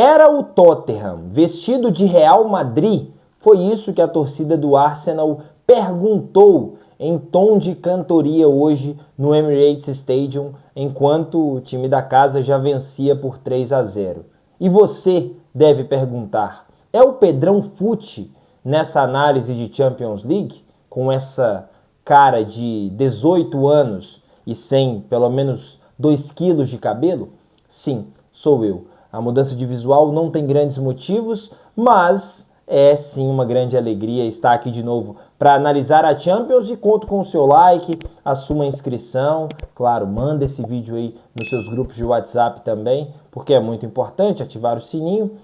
Era o Tottenham vestido de Real Madrid? Foi isso que a torcida do Arsenal perguntou em tom de cantoria hoje no Emirates Stadium, enquanto o time da casa já vencia por 3-0. E você deve perguntar, é o Pedrão Fute nessa análise de Champions League, com essa cara de 18 anos e sem pelo menos 2 quilos de cabelo? Sim, sou eu. A mudança de visual não tem grandes motivos, mas é sim uma grande alegria estar aqui de novo para analisar a Champions e conto com o seu like, a sua inscrição. Claro, manda esse vídeo aí nos seus grupos de WhatsApp também, porque é muito importante ativar o sininho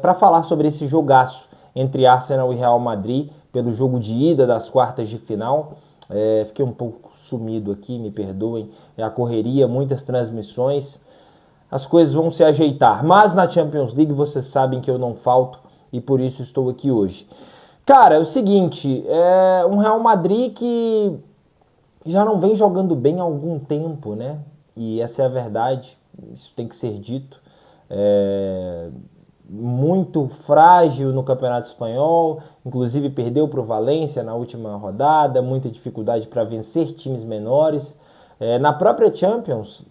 para falar sobre esse jogaço entre Arsenal e Real Madrid pelo jogo de ida das quartas de final. Fiquei um pouco sumido aqui, me perdoem, é a correria, muitas transmissões. As coisas vão se ajeitar, mas na Champions League vocês sabem que eu não falto e por isso estou aqui hoje. Cara, é o seguinte, é um Real Madrid que já não vem jogando bem há algum tempo, né? E essa é a verdade, isso tem que ser dito. Muito frágil no Campeonato Espanhol, inclusive perdeu para o Valência na última rodada, muita dificuldade para vencer times menores. Na própria Champions,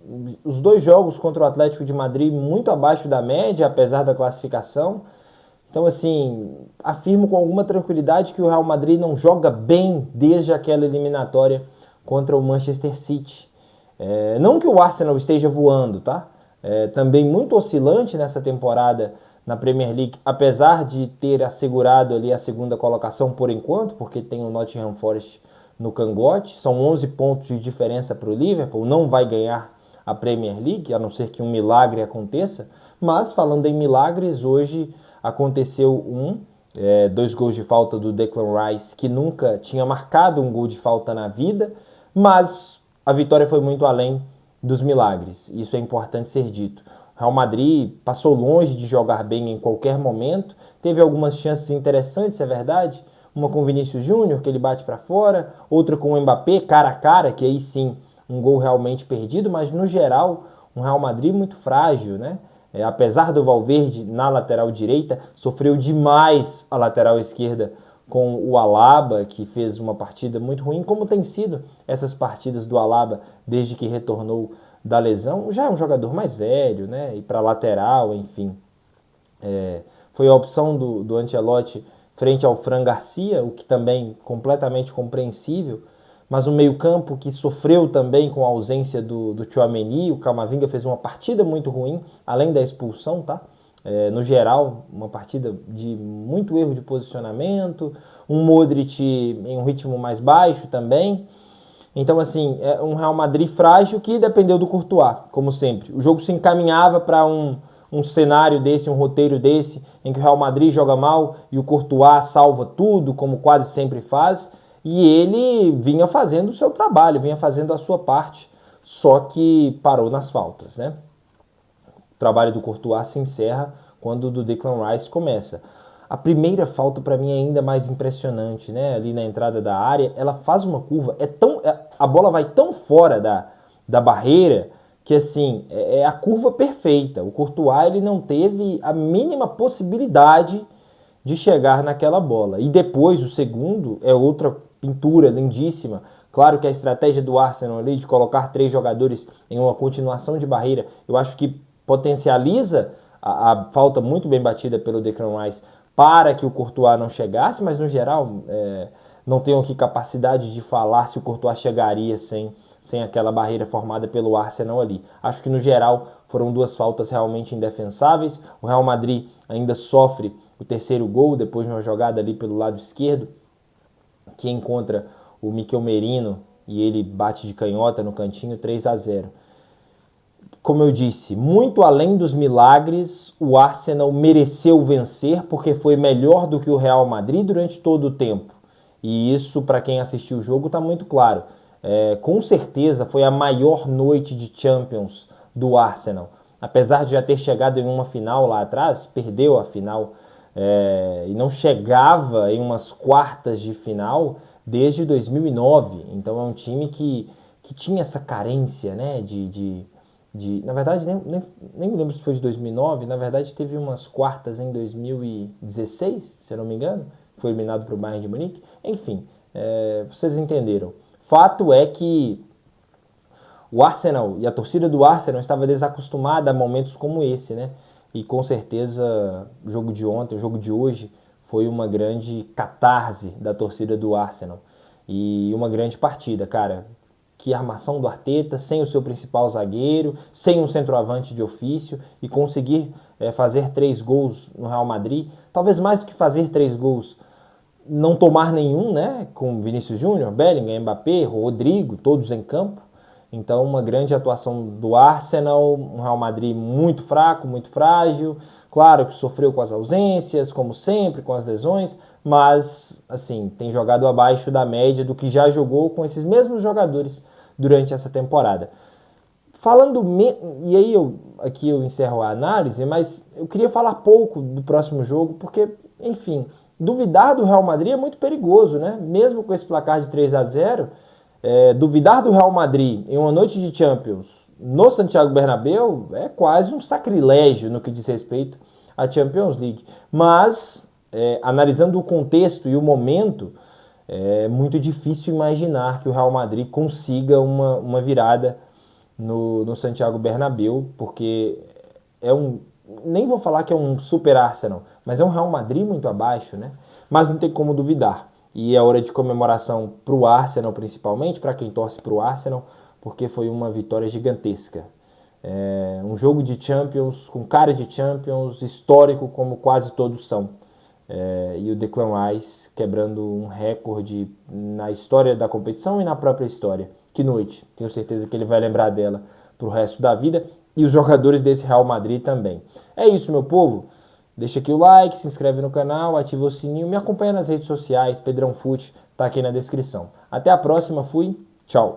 os 2 jogos contra o Atlético de Madrid muito abaixo da média, apesar da classificação. Então, assim, afirmo com alguma tranquilidade que o Real Madrid não joga bem desde aquela eliminatória contra o Manchester City. Não que o Arsenal esteja voando, tá? Também muito oscilante nessa temporada na Premier League, apesar de ter assegurado ali a 2ª colocação por enquanto, porque tem o Nottingham Forest no cangote. São 11 pontos de diferença para o Liverpool, não vai ganhar a Premier League, a não ser que um milagre aconteça. Mas, falando em milagres, hoje aconteceu 2 gols de falta do Declan Rice, que nunca tinha marcado um gol de falta na vida, mas a vitória foi muito além dos milagres, isso é importante ser dito. O Real Madrid passou longe de jogar bem em qualquer momento, teve algumas chances interessantes, é verdade, uma com o Vinícius Júnior, que ele bate para fora, outra com o Mbappé, cara a cara, que aí sim, um gol realmente perdido, mas no geral, um Real Madrid muito frágil, né? Apesar do Valverde na lateral direita, sofreu demais a lateral esquerda com o Alaba, que fez uma partida muito ruim, como tem sido essas partidas do Alaba desde que retornou da lesão. Já é um jogador mais velho, né? E para lateral, enfim. Foi a opção do Ancelotti frente ao Fran Garcia, o que também completamente compreensível, mas o meio-campo que sofreu também com a ausência do Tchouaméni. O Camavinga fez uma partida muito ruim, além da expulsão, tá? No geral, uma partida de muito erro de posicionamento, um Modric em um ritmo mais baixo também. Então, assim, é um Real Madrid frágil que dependeu do Courtois, como sempre. O jogo se encaminhava para um cenário desse, um roteiro desse, em que o Real Madrid joga mal e o Courtois salva tudo, como quase sempre faz, e ele vinha fazendo o seu trabalho, vinha fazendo a sua parte, só que parou nas faltas, né? O trabalho do Courtois se encerra quando o do Declan Rice começa. A primeira falta para mim é ainda mais impressionante, né? Ali na entrada da área, ela faz uma curva, a bola vai tão fora da barreira que assim, é a curva perfeita. O Courtois ele não teve a mínima possibilidade de chegar naquela bola. E depois, o segundo, é outra pintura lindíssima. Claro que a estratégia do Arsenal ali de colocar 3 jogadores em uma continuação de barreira, eu acho que potencializa a falta muito bem batida pelo Declan Rice para que o Courtois não chegasse, mas no geral não tenho aqui capacidade de falar se o Courtois chegaria sem aquela barreira formada pelo Arsenal ali. Acho que no geral foram 2 faltas realmente indefensáveis. O Real Madrid ainda sofre o 3º gol, depois de uma jogada ali pelo lado esquerdo, que encontra o Mikel Merino e ele bate de canhota no cantinho, 3-0. Como eu disse, muito além dos milagres, o Arsenal mereceu vencer porque foi melhor do que o Real Madrid durante todo o tempo. E isso, para quem assistiu o jogo, está muito claro. Com certeza foi a maior noite de Champions do Arsenal. Apesar de já ter chegado em uma final lá atrás, perdeu a final e não chegava em umas quartas de final desde 2009. Então é um time que tinha essa carência, né, de Na verdade, nem me lembro se foi de 2009. Na verdade, teve umas quartas em 2016, se eu não me engano. Foi eliminado para o Bayern de Munique. Enfim, vocês entenderam. Fato é que o Arsenal e a torcida do Arsenal estava desacostumada a momentos como esse, né? E com certeza o jogo de ontem, o jogo de hoje, foi uma grande catarse da torcida do Arsenal. E uma grande partida, cara. Que armação do Arteta, sem o seu principal zagueiro, sem um centroavante de ofício, e conseguir fazer 3 gols no Real Madrid. Talvez mais do que fazer 3 gols, não tomar nenhum, né? Com Vinícius Júnior, Bellingham, Mbappé, Rodrigo, todos em campo. Então, uma grande atuação do Arsenal, um Real Madrid muito fraco, muito frágil. Claro que sofreu com as ausências, como sempre, com as lesões, mas, assim, tem jogado abaixo da média do que já jogou com esses mesmos jogadores durante essa temporada. E aí aqui eu encerro a análise, mas eu queria falar pouco do próximo jogo, porque, enfim, duvidar do Real Madrid é muito perigoso, né? Mesmo com esse placar de 3-0, duvidar do Real Madrid em uma noite de Champions no Santiago Bernabéu é quase um sacrilégio no que diz respeito à Champions League. Mas, analisando o contexto e o momento, é muito difícil imaginar que o Real Madrid consiga uma virada no Santiago Bernabéu, porque nem vou falar que é um super Arsenal, mas é um Real Madrid muito abaixo, né? Mas não tem como duvidar. E é hora de comemoração para o Arsenal, principalmente, para quem torce para o Arsenal, porque foi uma vitória gigantesca. Um jogo de Champions, com cara de Champions, histórico como quase todos são. E o Declan Rice quebrando um recorde na história da competição e na própria história. Que noite, tenho certeza que ele vai lembrar dela para o resto da vida, e os jogadores desse Real Madrid também. É isso, meu povo. Deixa aqui o like, se inscreve no canal, ativa o sininho, me acompanha nas redes sociais, Pedrão Fute, tá aqui na descrição. Até a próxima, fui, tchau.